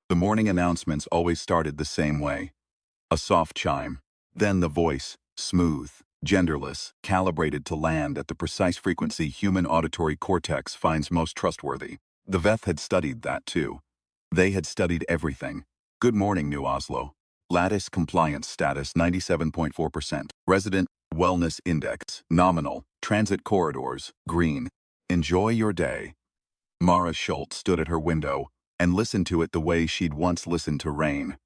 The morning announcements always started the same way. A soft chime. Then the voice, smooth, genderless, calibrated to land at the precise frequency human auditory cortex finds most trustworthy. The Veth had studied that too. They had studied everything. Good morning, New Oslo. Lattice compliance status 97.4%. Resident wellness index, nominal. Transit corridors, green. Enjoy your day. Mara Schultz stood at her window and listened to it the way she'd once listened to rain.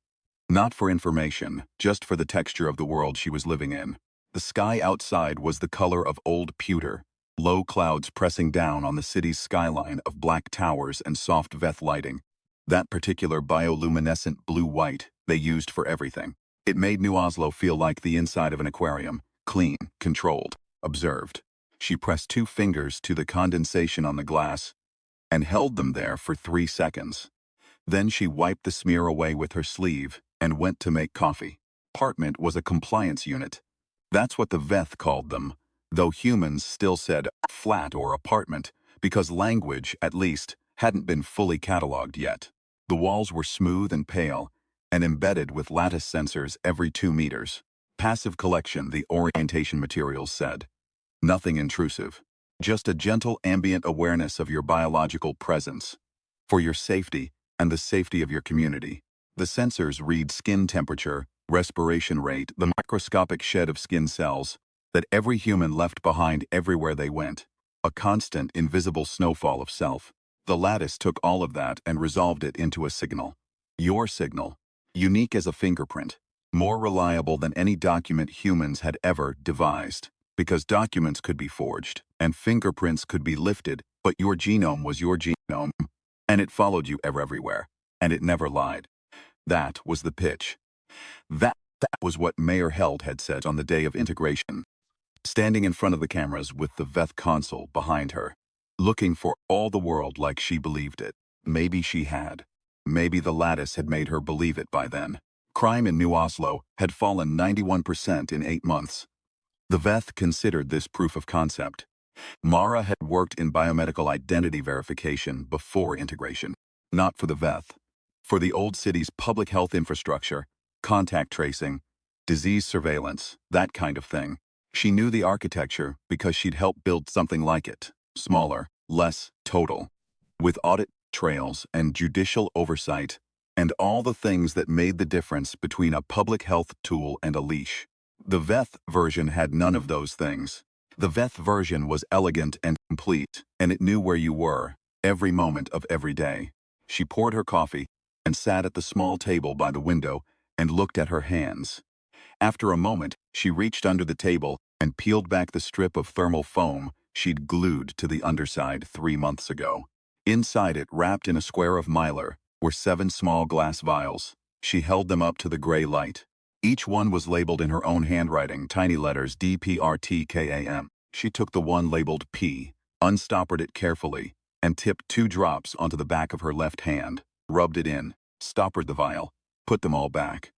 Not for information, just for the texture of the world she was living in. The sky outside was the color of old pewter, low clouds pressing down on the city's skyline of black towers and soft Veth lighting. That particular bioluminescent blue-white they used for everything. It made New Oslo feel like the inside of an aquarium, clean, controlled, observed. She pressed 2 fingers to the condensation on the glass and held them there for 3 seconds. Then she wiped the smear away with her sleeve and went to make coffee. Apartment was a compliance unit. That's what the Veth called them, though humans still said flat or apartment, because language, at least, hadn't been fully cataloged yet. The walls were smooth and pale, and embedded with lattice sensors every 2 meters. Passive collection, the orientation materials said. Nothing intrusive. Just a gentle ambient awareness of your biological presence. For your safety and the safety of your community. The sensors read skin temperature, respiration rate, the microscopic shed of skin cells that every human left behind everywhere they went. A constant, invisible snowfall of self. The lattice took all of that and resolved it into a signal. Your signal. Unique as a fingerprint. More reliable than any document humans had ever devised. Because documents could be forged, and fingerprints could be lifted, but your genome was your genome, and it followed you everywhere, and it never lied. That was the pitch. That was what Mayor Held had said on the day of integration. Standing in front of the cameras with the Veth console behind her, looking for all the world like she believed it. Maybe she had. Maybe the lattice had made her believe it by then. Crime in New Oslo had fallen 91% in 8 months. The Veth considered this proof of concept. Mara had worked in biomedical identity verification before integration. Not for the Veth. For the old city's public health infrastructure, contact tracing, disease surveillance, that kind of thing. She knew the architecture because she'd helped build something like it. Smaller, less total. With audit trails and judicial oversight, and all the things that made the difference between a public health tool and a leash. The Veth version had none of those things. The Veth version was elegant and complete, and it knew where you were, every moment of every day. She poured her coffee and sat at the small table by the window and looked at her hands. After a moment, she reached under the table and peeled back the strip of thermal foam she'd glued to the underside 3 months ago. Inside it, wrapped in a square of mylar, were 7 small glass vials. She held them up to the gray light. Each one was labeled in her own handwriting, tiny letters DPRTKAM. She took the one labeled P, unstoppered it carefully, and tipped 2 drops onto the back of her left hand, rubbed it in, stoppered the vial, put them all back.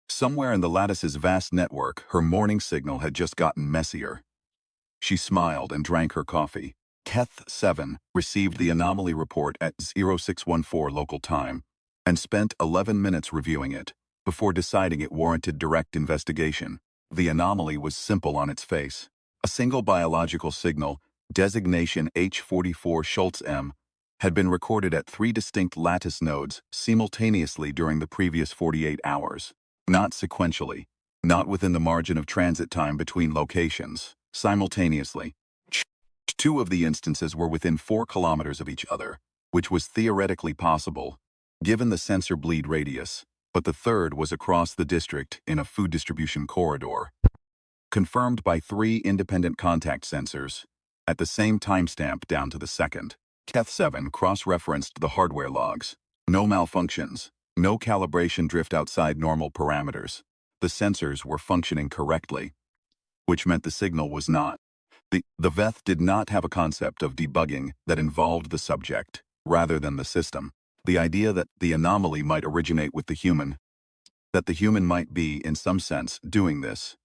Somewhere in the lattice's vast network, her morning signal had just gotten messier. She smiled and drank her coffee. Keth 7 received the anomaly report at 0614 local time and spent 11 minutes reviewing it before deciding it warranted direct investigation. The anomaly was simple on its face. A single biological signal, designation H44 Schultz M, had been recorded at 3 distinct lattice nodes simultaneously during the previous 48 hours. Not sequentially, not within the margin of transit time between locations, simultaneously. 2 of the instances were within 4 kilometers of each other, which was theoretically possible, given the sensor bleed radius, but the third was across the district in a food distribution corridor. Confirmed by 3 independent contact sensors, at the same timestamp down to the second. Keth 7 cross-referenced the hardware logs. No malfunctions, no calibration drift outside normal parameters. The sensors were functioning correctly, which meant the signal was not. The Veth did not have a concept of debugging that involved the subject, rather than the system. The idea that the anomaly might originate with the human, that the human might be, in some sense, doing this,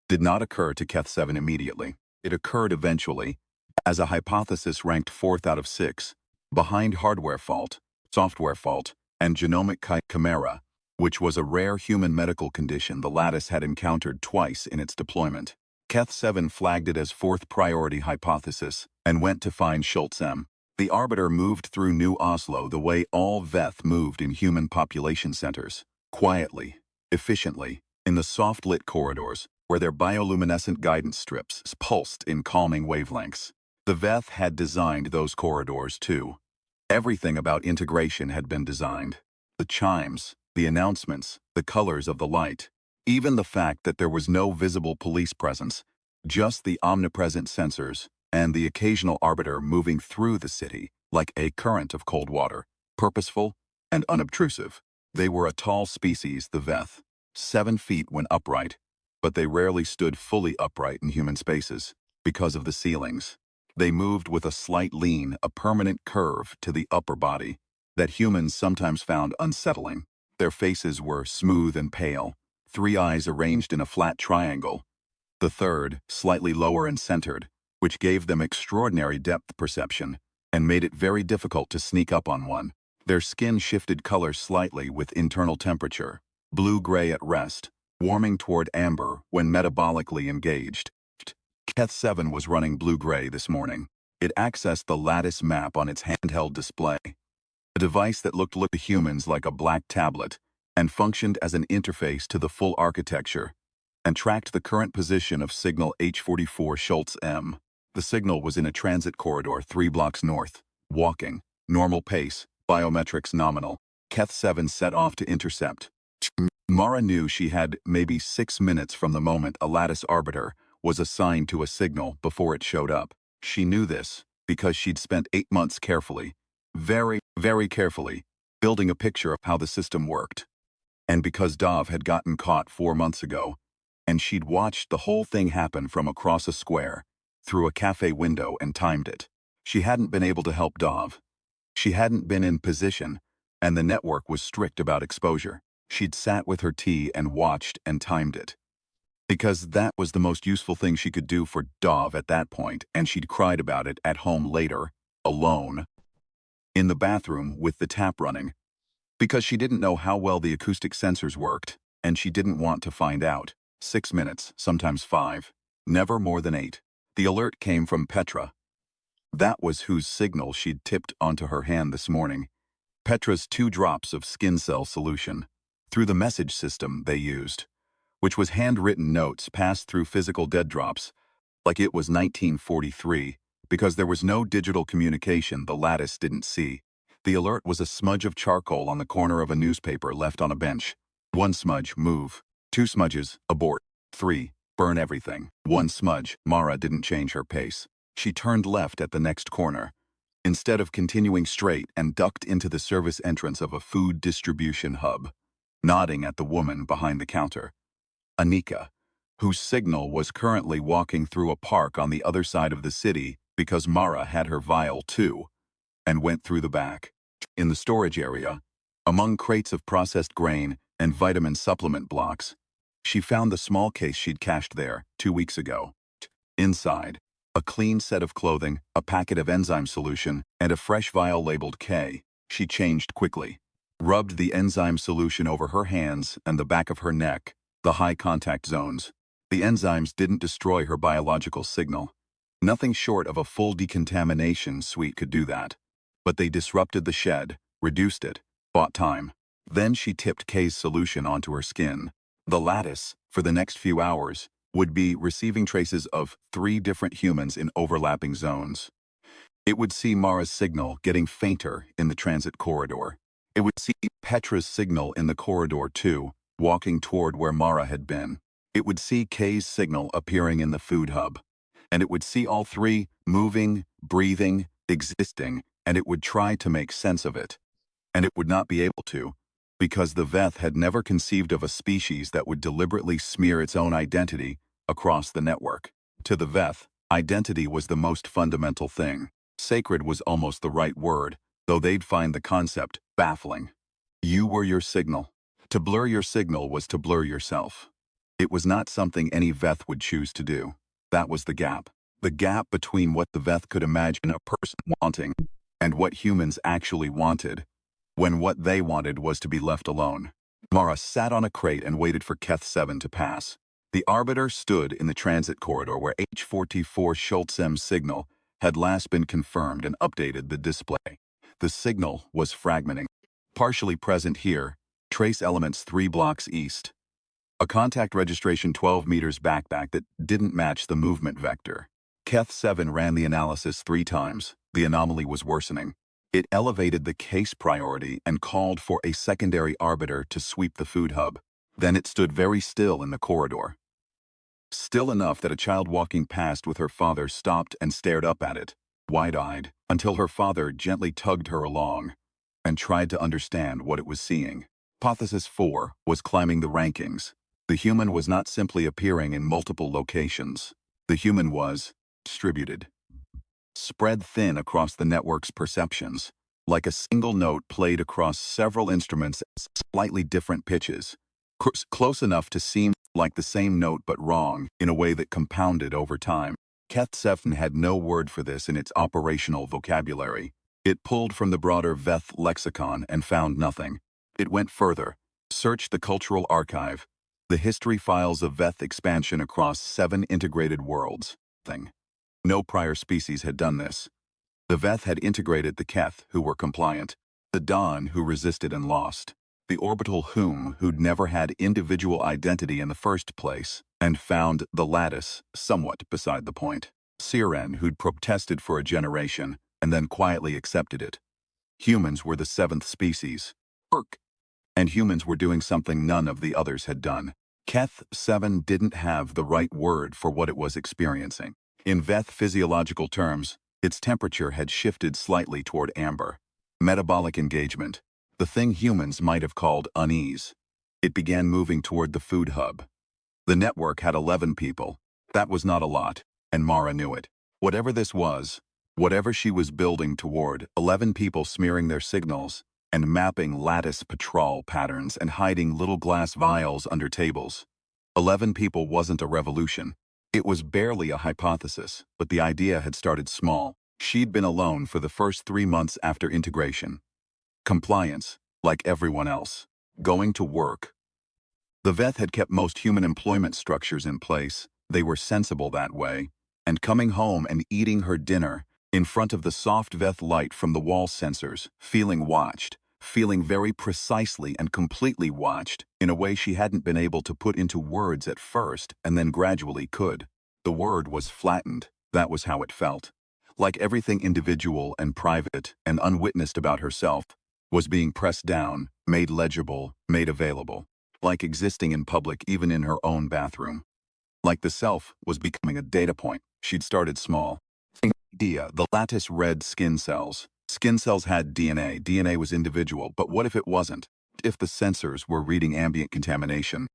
did not occur to Keth 7 immediately. It occurred eventually, as a hypothesis ranked 4th out of 6, behind hardware fault, software fault, and genomic chimera, which was a rare human medical condition the Lattice had encountered twice in its deployment. Keth-7 flagged it as fourth priority hypothesis and went to find Schultz M. The Arbiter moved through New Oslo the way all Veth moved in human population centers, quietly, efficiently, in the soft-lit corridors where their bioluminescent guidance strips pulsed in calming wavelengths. The Veth had designed those corridors too. Everything about integration had been designed. The chimes, the announcements, the colors of the light. Even the fact that there was no visible police presence, just the omnipresent sensors and the occasional arbiter moving through the city like a current of cold water, purposeful and unobtrusive. They were a tall species, the Veth, 7 feet when upright, but they rarely stood fully upright in human spaces because of the ceilings. They moved with a slight lean, a permanent curve to the upper body that humans sometimes found unsettling. Their faces were smooth and pale, 3 eyes arranged in a flat triangle, the third slightly lower and centered, which gave them extraordinary depth perception and made it very difficult to sneak up on one. Their skin shifted color slightly with internal temperature, blue-gray at rest, warming toward amber when metabolically engaged. Keth-7 was running blue-gray this morning. It accessed the Lattice map on its handheld display, a device that looked to humans like a black tablet and functioned as an interface to the full architecture, and tracked the current position of signal H44 Schultz M. The signal was in a transit corridor 3 blocks north, walking, normal pace, biometrics nominal. Keth-7 set off to intercept. Mara knew she had maybe 6 minutes from the moment a Lattice arbiter was assigned to a signal before it showed up. She knew this because she'd spent 8 months carefully, very, very carefully, building a picture of how the system worked. And because Dov had gotten caught 4 months ago, and she'd watched the whole thing happen from across a square, through a cafe window and timed it. She hadn't been able to help Dov. She hadn't been in position, and the network was strict about exposure. She'd sat with her tea and watched and timed it. Because that was the most useful thing she could do for Dov at that point, and she'd cried about it at home later, alone, in the bathroom with the tap running. Because she didn't know how well the acoustic sensors worked, and she didn't want to find out. 6 minutes, sometimes 5, never more than 8. The alert came from Petra. That was whose signal she'd tipped onto her hand this morning. Petra's 2 drops of skin cell solution, through the message system they used, which was handwritten notes passed through physical dead drops, like it was 1943, because there was no digital communication the Lattice didn't see. The alert was a smudge of charcoal on the corner of a newspaper left on a bench. 1 smudge, move. 2 smudges, abort. 3, burn everything. 1 smudge, Mara didn't change her pace. She turned left at the next corner, instead of continuing straight, and ducked into the service entrance of a food distribution hub, nodding at the woman behind the counter, Anika, whose signal was currently walking through a park on the other side of the city because Mara had her vial too, and went through the back. In the storage area, among crates of processed grain and vitamin supplement blocks, she found the small case she'd cached there 2 weeks ago. Inside, a clean set of clothing, a packet of enzyme solution, and a fresh vial labeled K. She changed quickly, rubbed the enzyme solution over her hands and the back of her neck, the high contact zones. The enzymes didn't destroy her biological signal. Nothing short of a full decontamination suite could do that. But they disrupted the shed, reduced it, bought time. Then she tipped K's solution onto her skin. The Lattice, for the next few hours, would be receiving traces of 3 different humans in overlapping zones. It would see Mara's signal getting fainter in the transit corridor. It would see Petra's signal in the corridor too, walking toward where Mara had been. It would see K's signal appearing in the food hub. And it would see all 3 moving, breathing, existing, and it would try to make sense of it. And it would not be able to, because the Veth had never conceived of a species that would deliberately smear its own identity across the network. To the Veth, identity was the most fundamental thing. Sacred was almost the right word, though they'd find the concept baffling. You were your signal. To blur your signal was to blur yourself. It was not something any Veth would choose to do. That was the gap. The gap between what the Veth could imagine a person wanting and what humans actually wanted. when what they wanted was to be left alone. Mara sat on a crate and waited for Keth 7 to pass. The Arbiter stood in the transit corridor where H44 Schultzem's signal had last been confirmed and updated the display. The signal was fragmenting. Partially present here, trace elements 3 blocks east. A contact registration 12 meters backpack that didn't match the movement vector. Keth 7 ran the analysis 3 times. The anomaly was worsening. It elevated the case priority and called for a secondary arbiter to sweep the food hub. Then it stood very still in the corridor. Still enough that a child walking past with her father stopped and stared up at it, wide-eyed, until her father gently tugged her along and tried to understand what it was seeing. Hypothesis 4 was climbing the rankings. The human was not simply appearing in multiple locations. The human was distributed, spread thin across the network's perceptions, like a single note played across several instruments at slightly different pitches, close enough to seem like the same note but wrong in a way that compounded over time. Keth 7 had no word for this in its operational vocabulary. It pulled from the broader Veth lexicon and found nothing. It went further, searched the cultural archive, the history files of Veth expansion across 7 integrated worlds. No prior species had done this. The Veth had integrated the Keth, who were compliant, the Dawn, who resisted and lost, the orbital who'd never had individual identity in the first place, and found the lattice somewhat beside the point. Siren, who'd protested for a generation, and then quietly accepted it. Humans were the 7th species. And humans were doing something none of the others had done. Keth 7 didn't have the right word for what it was experiencing. In Veth physiological terms, its temperature had shifted slightly toward amber. Metabolic engagement, the thing humans might have called unease. It began moving toward the food hub. The network had 11 people. That was not a lot, and Mara knew it. Whatever this was, whatever she was building toward, 11 people smearing their signals and mapping lattice patrol patterns and hiding little glass vials under tables. 11 people wasn't a revolution. It was barely a hypothesis, but the idea had started small. She'd been alone for the first 3 months after integration. Compliance, like everyone else. Going to work. The Veth had kept most human employment structures in place. They were sensible that way. And coming home and eating her dinner, in front of the soft Veth light from the wall sensors, feeling watched, feeling very precisely and completely watched, in a way she hadn't been able to put into words at first and then gradually could. The word was flattened. That was how it felt. Like everything individual and private and unwitnessed about herself was being pressed down, made legible, made available. Like existing in public even in her own bathroom. Like the self was becoming a data point. She'd started small. The lattice red skin cells. Skin cells had DNA. DNA was individual, but what if it wasn't? If the sensors were reading ambient contamination?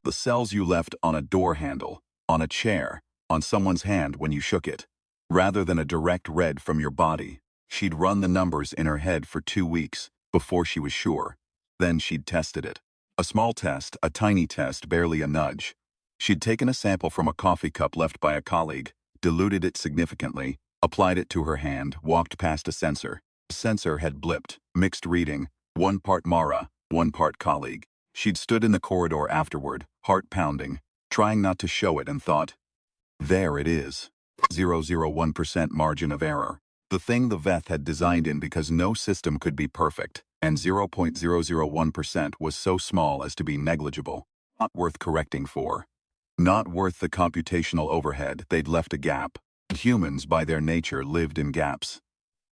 The cells you left on a door handle, on a chair, on someone's hand when you shook it, rather than a direct read from your body. She'd run the numbers in her head for 2 weeks before she was sure. Then she'd tested it. A small test, a tiny test, barely a nudge. She'd taken a sample from a coffee cup left by a colleague, diluted it significantly, applied it to her hand, walked past a sensor. The sensor had blipped, mixed reading, 1 part Mara, 1 part colleague. She'd stood in the corridor afterward, heart pounding, trying not to show it and thought, there it is. 0.001% margin of error. The thing the Veth had designed in because no system could be perfect, and 0.001% was so small as to be negligible. Not worth correcting for. Not worth the computational overhead. They'd left a gap. Humans, by their nature, lived in gaps.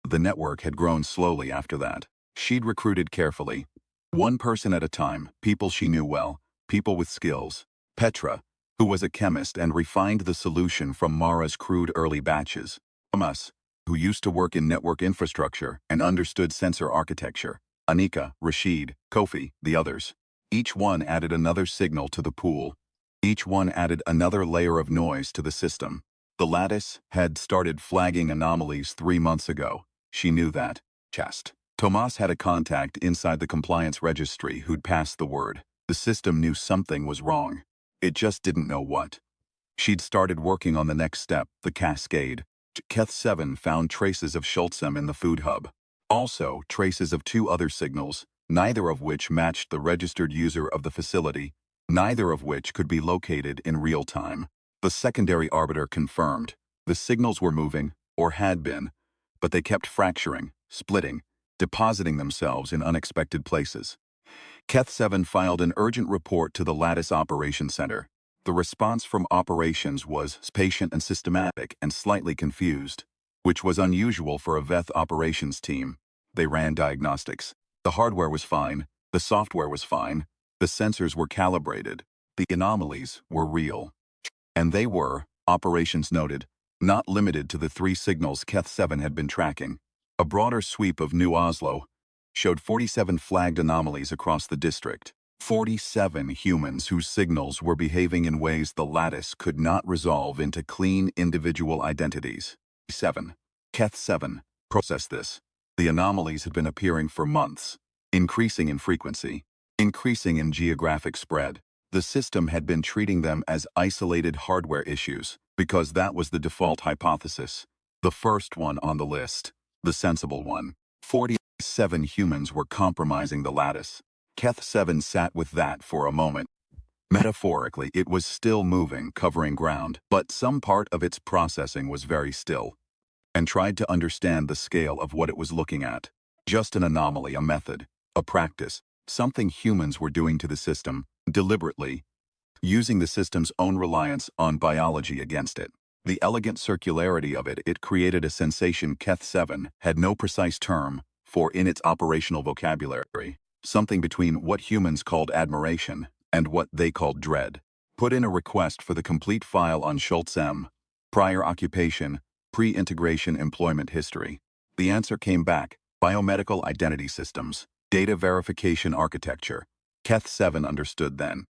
The network had grown slowly after that. She'd recruited carefully. 1 person at a time, people she knew well, people with skills. Petra, who was a chemist and refined the solution from Mara's crude early batches. Thomas, who used to work in network infrastructure and understood sensor architecture. Anika, Rashid, Kofi, the others. Each one added another signal to the pool. Each one added another layer of noise to the system. The lattice had started flagging anomalies 3 months ago. She knew that. Tomas had a contact inside the compliance registry who'd passed the word. The system knew something was wrong. It just didn't know what. She'd started working on the next step, the cascade. Keth 7 found traces of Schultzem in the food hub. Also, traces of two other signals, neither of which matched the registered user of the facility, neither of which could be located in real time. The secondary arbiter confirmed. The signals were moving, or had been, but they kept fracturing, splitting, depositing themselves in unexpected places. Keth-7 filed an urgent report to the Lattice Operations Center. The response from operations was patient and systematic and slightly confused, which was unusual for a VETH operations team. They ran diagnostics. The hardware was fine, the software was fine, the sensors were calibrated, the anomalies were real. And they were, operations noted, not limited to the three signals Keth-7 had been tracking. A broader sweep of New Oslo showed 47 flagged anomalies across the district. 47 humans whose signals were behaving in ways the Lattice could not resolve into clean individual identities. 7. Keth-7 processed this. The anomalies had been appearing for months, increasing in frequency, increasing in geographic spread. The system had been treating them as isolated hardware issues because that was the default hypothesis. The first one on the list, the sensible one. 47 humans were compromising the Lattice. Keth-7 sat with that for a moment. Metaphorically, it was still moving, covering ground, but some part of its processing was very still, and tried to understand the scale of what it was looking at. Just an anomaly, a method, a practice, something humans were doing to the system, deliberately, using the system's own reliance on biology against it. The elegant circularity of it created a sensation Keth-7 had no precise term for in its operational vocabulary, something between what humans called admiration and what they called dread. Put in a request for the complete file on Schultz M. Prior occupation, pre-integration employment history. The answer came back, biomedical identity systems, data verification architecture. Keth-7 understood then.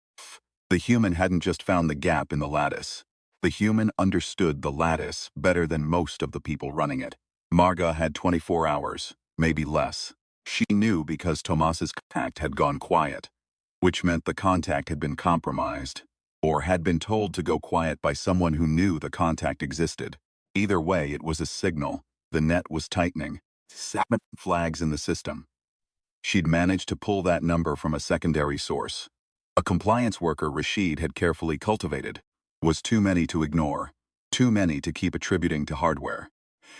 The human hadn't just found the gap in the Lattice. The human understood the Lattice better than most of the people running it. Marga had 24 hours, maybe less. She knew because Tomas's contact had gone quiet, which meant the contact had been compromised, or had been told to go quiet by someone who knew the contact existed. Either way, it was a signal. The net was tightening. 7 flags in the system. She'd managed to pull that number from a secondary source. A compliance worker Rashid had carefully cultivated. Was too many to ignore. Too many to keep attributing to hardware.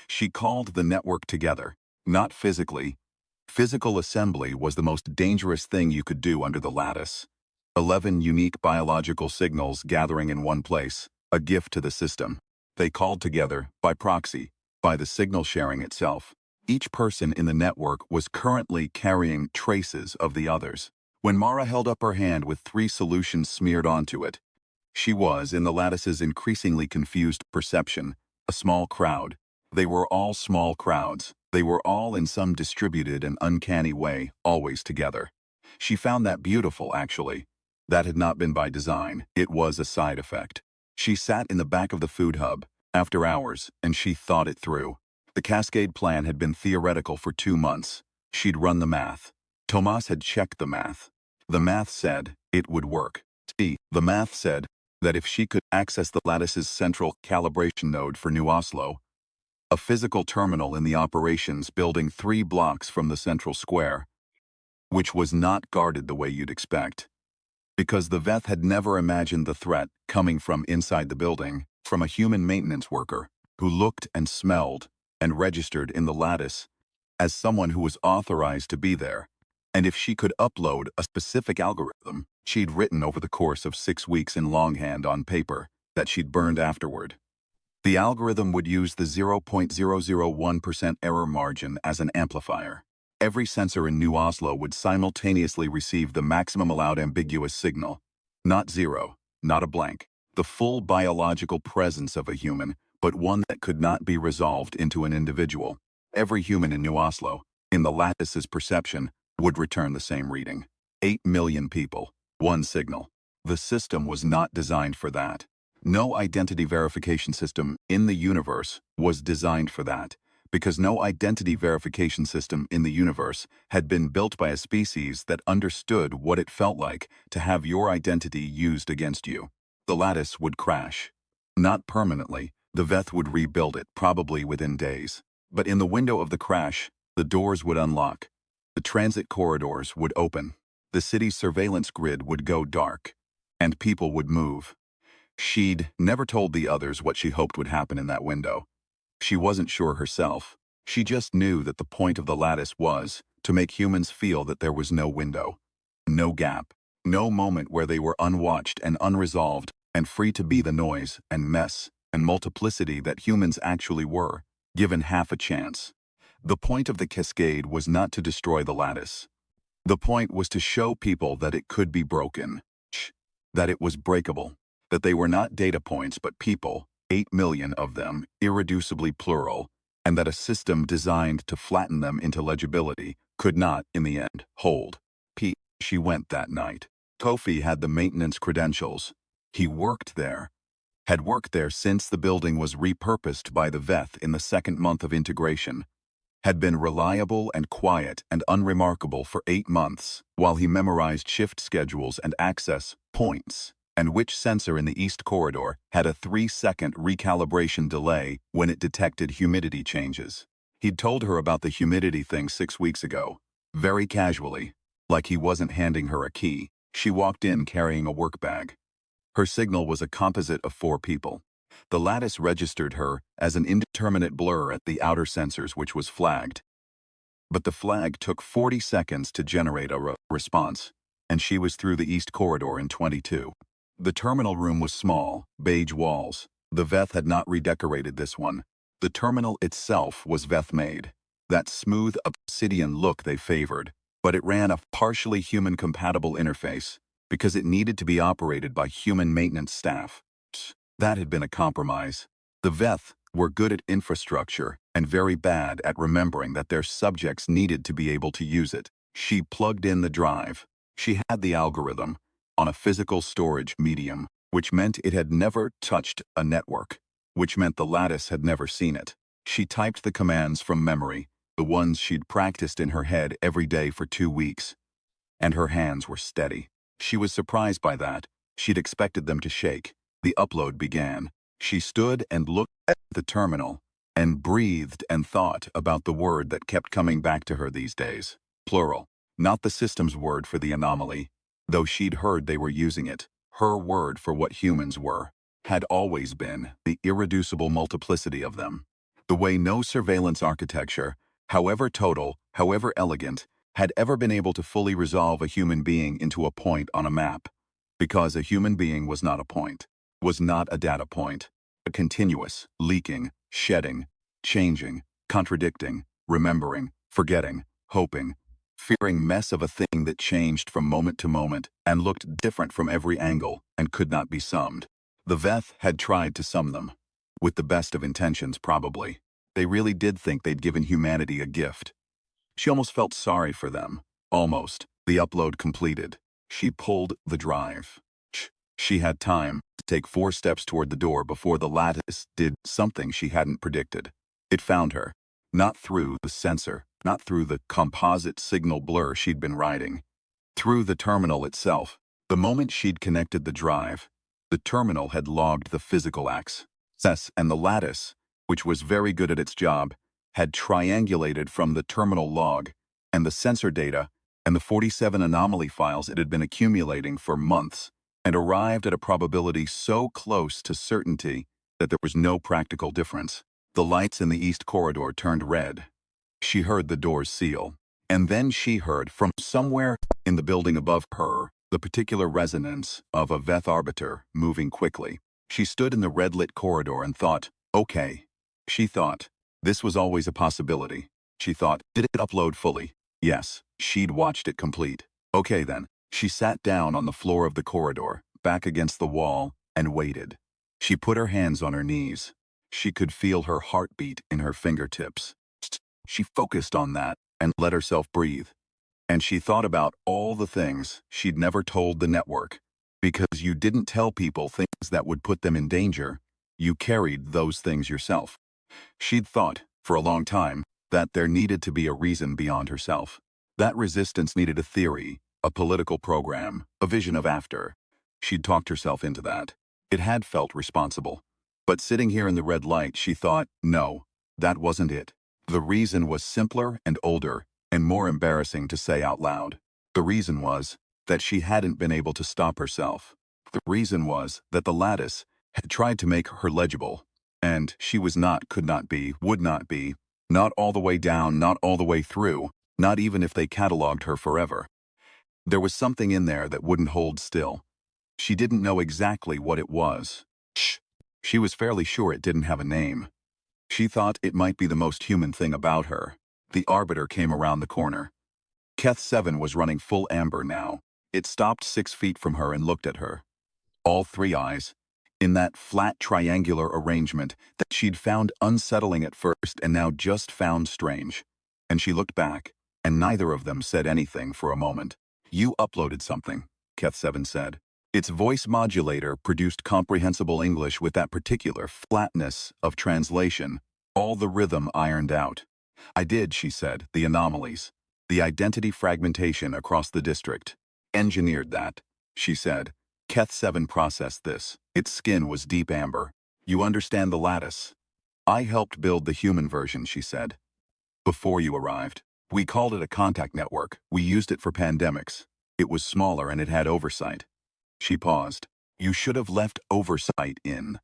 She called the network together. Not physically. Physical assembly was the most dangerous thing you could do under the Lattice. 11 unique biological signals gathering in one place, a gift to the system. They called together, by proxy, by the signal sharing itself. Each person in the network was currently carrying traces of the others. When Mara held up her hand with 3 solutions smeared onto it, she was, in the Lattice's increasingly confused perception, a small crowd. They were all small crowds. They were all in some distributed and uncanny way, always together. She found that beautiful, actually. That had not been by design. It was a side effect. She sat in the back of the food hub, after hours, and she thought it through. The Cascade plan had been theoretical for 2 months. She'd run the math. Tomas had checked the math. The math said it would work. The math said that if she could access the Lattice's central calibration node for New Oslo, a physical terminal in the operations building 3 blocks from the central square, which was not guarded the way you'd expect. Because the Veth had never imagined the threat coming from inside the building, from a human maintenance worker who looked and smelled and registered in the Lattice as someone who was authorized to be there. And if she could upload a specific algorithm she'd written over the course of 6 weeks in longhand on paper that she'd burned afterward, the algorithm would use the 0.001% error margin as an amplifier. Every sensor in New Oslo would simultaneously receive the maximum allowed ambiguous signal. Not 0, not a blank. The full biological presence of a human, but one that could not be resolved into an individual. Every human in New Oslo, in the Lattice's perception, would return the same reading. 8 million people, 1 signal. The system was not designed for that. No identity verification system in the universe was designed for that, because no identity verification system in the universe had been built by a species that understood what it felt like to have your identity used against you. The Lattice would crash. Not permanently, the Veth would rebuild it, probably within days. But in the window of the crash, The doors would unlock. The transit corridors would open. The city's surveillance grid would go dark. And people would move. She'd never told the others what she hoped would happen in that window. She wasn't sure herself. She just knew that the point of the lattice was to make humans feel that there was no window, no gap, no moment where they were unwatched and unresolved and free to be the noise and mess and multiplicity that humans actually were, given half a chance. The point of the cascade was not to destroy the lattice. The point was to show people that it could be broken, that it was breakable, that they were not data points but people, 8 million of them, irreducibly plural, and that a system designed to flatten them into legibility could not, in the end, hold. She went that night. Kofi had the maintenance credentials. He worked there. Had worked there since the building was repurposed by the VETH in the second month of integration. Had been reliable and quiet and unremarkable for 8 months, while he memorized shift schedules and access points, and which sensor in the East Corridor had a 3-second recalibration delay when it detected humidity changes. He'd told her about the humidity thing 6 weeks ago, very casually, like he wasn't handing her a key. She walked in carrying a work bag. Her signal was a composite of 4 people. The lattice registered her as an indeterminate blur at the outer sensors, which was flagged. But the flag took 40 seconds to generate a response, and she was through the East Corridor in 22. The terminal room was small, beige walls. The VETH had not redecorated this one. The terminal itself was VETH-made, that smooth obsidian look they favored, but it ran a partially human-compatible interface because it needed to be operated by human maintenance staff. That had been a compromise. The VETH were good at infrastructure and very bad at remembering that their subjects needed to be able to use it. She plugged in the drive. She had the algorithm on a physical storage medium, which meant it had never touched a network, which meant the lattice had never seen it. She typed the commands from memory, the ones she'd practiced in her head every day for 2 weeks. And her hands were steady. She was surprised by that. She'd expected them to shake. The upload began. She stood and looked at the terminal and breathed and thought about the word that kept coming back to her these days. Plural. Not the system's word for the anomaly, though she'd heard they were using it. Her word for what humans were had always been the irreducible multiplicity of them. The way no surveillance architecture, however total, however elegant, had ever been able to fully resolve a human being into a point on a map. Because a human being was not a point, was not a data point, a continuous, leaking, shedding, changing, contradicting, remembering, forgetting, hoping, fearing mess of a thing that changed from moment to moment and looked different from every angle and could not be summed. The VETH had tried to sum them. With the best of intentions, probably. They really did think they'd given humanity a gift. She almost felt sorry for them. Almost. The upload completed. She pulled the drive. She had time to take 4 steps toward the door before the lattice did something she hadn't predicted. It found her. Not through the sensor, not through the composite signal blur she'd been riding. Through the terminal itself. The moment she'd connected the drive, the terminal had logged the physical access, and the lattice, which was very good at its job, had triangulated from the terminal log and the sensor data and the 47 anomaly files it had been accumulating for months, and arrived at a probability so close to certainty that there was no practical difference. The lights in the East Corridor turned red. She heard the doors seal. And then she heard from somewhere in the building above her the particular resonance of a VETH arbiter moving quickly. She stood in the red-lit corridor and thought, okay. She thought, this was always a possibility. She thought, did it upload fully? Yes, she'd watched it complete. Okay then. She sat down on the floor of the corridor, back against the wall, and waited. She put her hands on her knees. She could feel her heartbeat in her fingertips. She focused on that and let herself breathe. And she thought about all the things she'd never told the network. Because you didn't tell people things that would put them in danger, you carried those things yourself. She'd thought, for a long time, that there needed to be a reason beyond herself. That resistance needed a theory, a political program, a vision of after. She'd talked herself into that. It had felt responsible. But sitting here in the red light, she thought, no, that wasn't it. The reason was simpler and older, and more embarrassing to say out loud. The reason was that she hadn't been able to stop herself. The reason was that the lattice had tried to make her legible, and she was not, could not be, would not be, not all the way down, not all the way through, not even if they cataloged her forever. There was something in there that wouldn't hold still. She didn't know exactly what it was. She was fairly sure it didn't have a name. She thought it might be the most human thing about her. The Arbiter came around the corner. Keth 7 was running full amber now. It stopped 6 feet from her and looked at her. All three eyes, in that flat triangular arrangement that she'd found unsettling at first and now just found strange. And she looked back, and neither of them said anything for a moment. "You uploaded something," Keth 7 said. Its voice modulator produced comprehensible English with that particular flatness of translation, all the rhythm ironed out. "I did," she said, "the anomalies, the identity fragmentation across the district. Engineered that," she said. Keth 7 processed this. Its skin was deep amber. "You understand the lattice?" "I helped build the human version," she said. "Before you arrived. We called it a contact network. We used it for pandemics. It was smaller and it had oversight." She paused. "You should have left oversight in."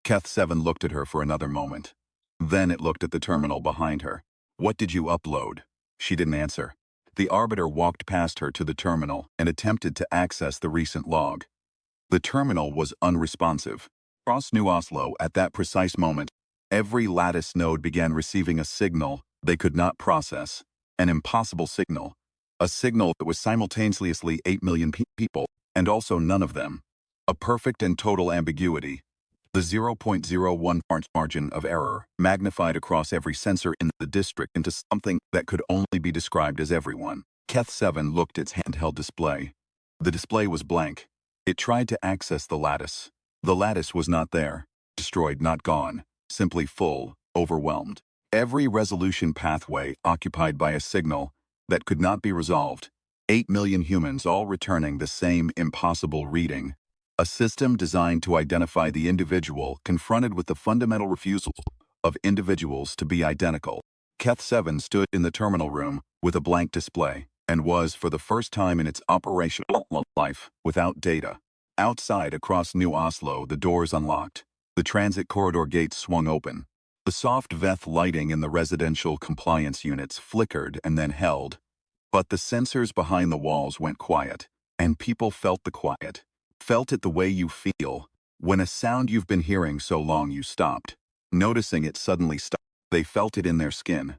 Keth 7 looked at her for another moment. Then it looked at the terminal behind her. "What did you upload?" She didn't answer. The Arbiter walked past her to the terminal and attempted to access the recent log. The terminal was unresponsive. Across New Oslo, at that precise moment, every lattice node began receiving a signal they could not process. An impossible signal. A signal that was simultaneously 8 million people, and also none of them. A perfect and total ambiguity. The 0.01 margin of error magnified across every sensor in the district into something that could only be described as everyone. Keth 7 looked at its handheld display. The display was blank. It tried to access the lattice. The lattice was not there. Destroyed, not gone. Simply full, overwhelmed. Every resolution pathway occupied by a signal that could not be resolved. 8 million humans all returning the same impossible reading. A system designed to identify the individual confronted with the fundamental refusal of individuals to be identical. Keth 7 stood in the terminal room with a blank display and was, for the first time in its operational life, without data. Outside, across New Oslo, the doors unlocked. The transit corridor gates swung open. The soft VETH lighting in the residential compliance units flickered and then held. But the sensors behind the walls went quiet, and people felt the quiet. Felt it the way you feel when a sound you've been hearing so long you stopped. Noticing it suddenly stopped. They felt it in their skin.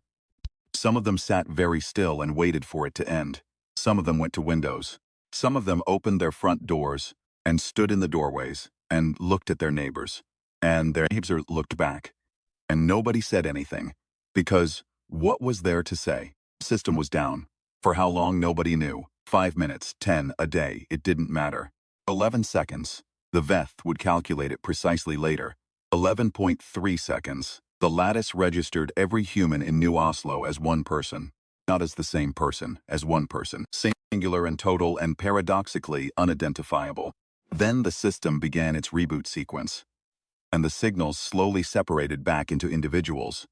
Some of them sat very still and waited for it to end. Some of them went to windows. Some of them opened their front doors and stood in the doorways and looked at their neighbors. And their neighbors looked back. And nobody said anything. Because what was there to say? The system was down. For how long, nobody knew. 5 minutes, 10, a day, it didn't matter. 11 seconds. The VETH would calculate it precisely later. 11.3 seconds. The lattice registered every human in New Oslo as one person. Not as the same person, as one person. Singular and total and paradoxically unidentifiable. Then the system began its reboot sequence. And the signals slowly separated back into individuals.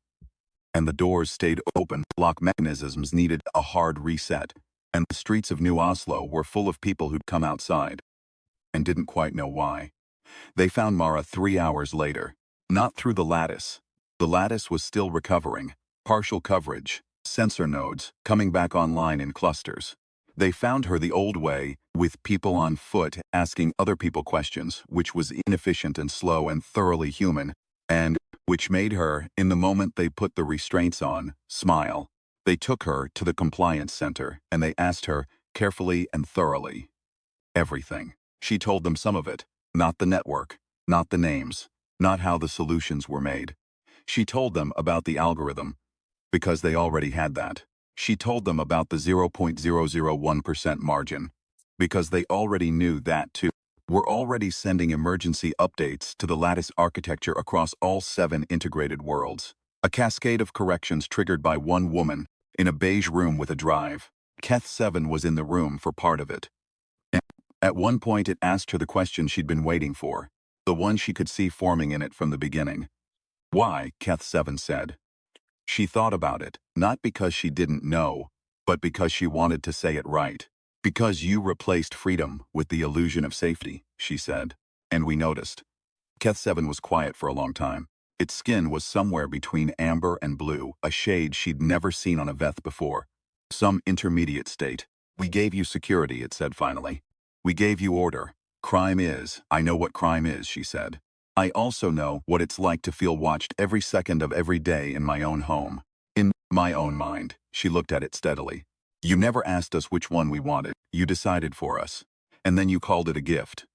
And the doors stayed open. Lock mechanisms needed a hard reset. And the streets of New Oslo were full of people who'd come outside and didn't quite know why. They found Mara 3 hours later. Not through the lattice. The lattice was still recovering. Partial coverage. Sensor nodes coming back online in clusters. They found her the old way, with people on foot asking other people questions, which was inefficient and slow and thoroughly human, and which made her, in the moment they put the restraints on, smile. They took her to the compliance center, and they asked her, carefully and thoroughly, everything. She told them some of it, not the network, not the names, not how the solutions were made. She told them about the algorithm, because they already had that. She told them about the 0.001% margin, because they already knew that too. We're already sending emergency updates to the lattice architecture across all 7 integrated worlds. A cascade of corrections triggered by one woman, in a beige room with a drive. Keth 7 was in the room for part of it. At one point it asked her the question she'd been waiting for, the one she could see forming in it from the beginning. "Why?" Keth 7 said. She thought about it, not because she didn't know, but because she wanted to say it right. Because you replaced freedom with the illusion of safety, she said. And we noticed. Keth 7 was quiet for a long time. Its skin was somewhere between amber and blue, a shade she'd never seen on a Veth before. Some intermediate state. We gave you security, it said finally. We gave you order. I know what crime is, she said. I also know what it's like to feel watched every second of every day in my own home. In my own mind, she looked at it steadily. You never asked us which one we wanted. You decided for us. And then you called it a gift.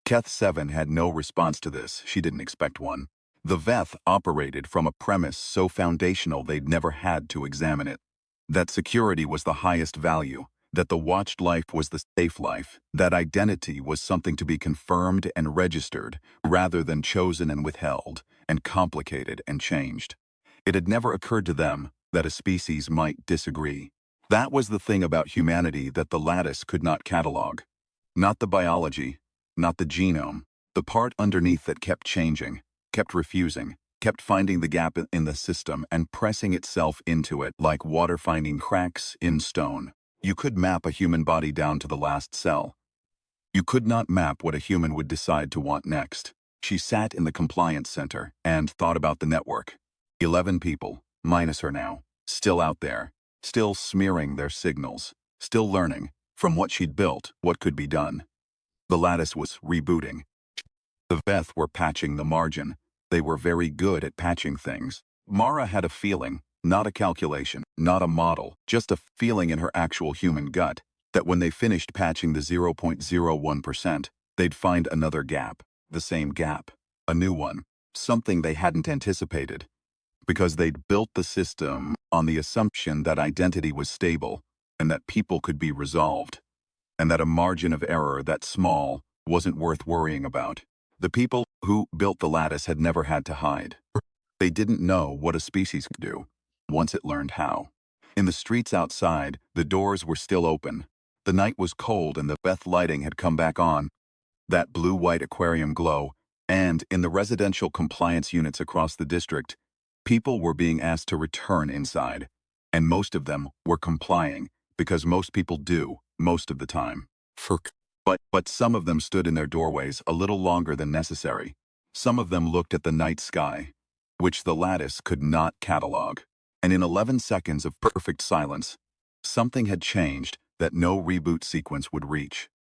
Keth 7 had no response to this. She didn't expect one. The Veth operated from a premise so foundational they'd never had to examine it. That security was the highest value, that the watched life was the safe life, that identity was something to be confirmed and registered, rather than chosen and withheld, and complicated and changed. It had never occurred to them that a species might disagree. That was the thing about humanity that the lattice could not catalog. Not the biology, not the genome, the part underneath that kept changing, kept refusing, kept finding the gap in the system and pressing itself into it like water finding cracks in stone. You could map a human body down to the last cell. You could not map what a human would decide to want next. She sat in the compliance center and thought about the network. 11 people, minus her now, still out there, still smearing their signals, still learning, from what she'd built, what could be done. The lattice was rebooting. The Veth were patching the margin. They were very good at patching things. Mara had a feeling, not a calculation, not a model, just a feeling in her actual human gut, that when they finished patching the 0.01%, they'd find another gap, the same gap, a new one, something they hadn't anticipated. Because they'd built the system on the assumption that identity was stable and that people could be resolved, and that a margin of error that small wasn't worth worrying about. The people who built the lattice had never had to hide. They didn't know what a species could do, once it learned how. In the streets outside, the doors were still open. The night was cold and the Veth lighting had come back on, that blue-white aquarium glow, and in the residential compliance units across the district, people were being asked to return inside, and most of them were complying, because most people do, most of the time. But some of them stood in their doorways a little longer than necessary. Some of them looked at the night sky, which the lattice could not catalog. And in 11 seconds of perfect silence, something had changed that no reboot sequence would reach.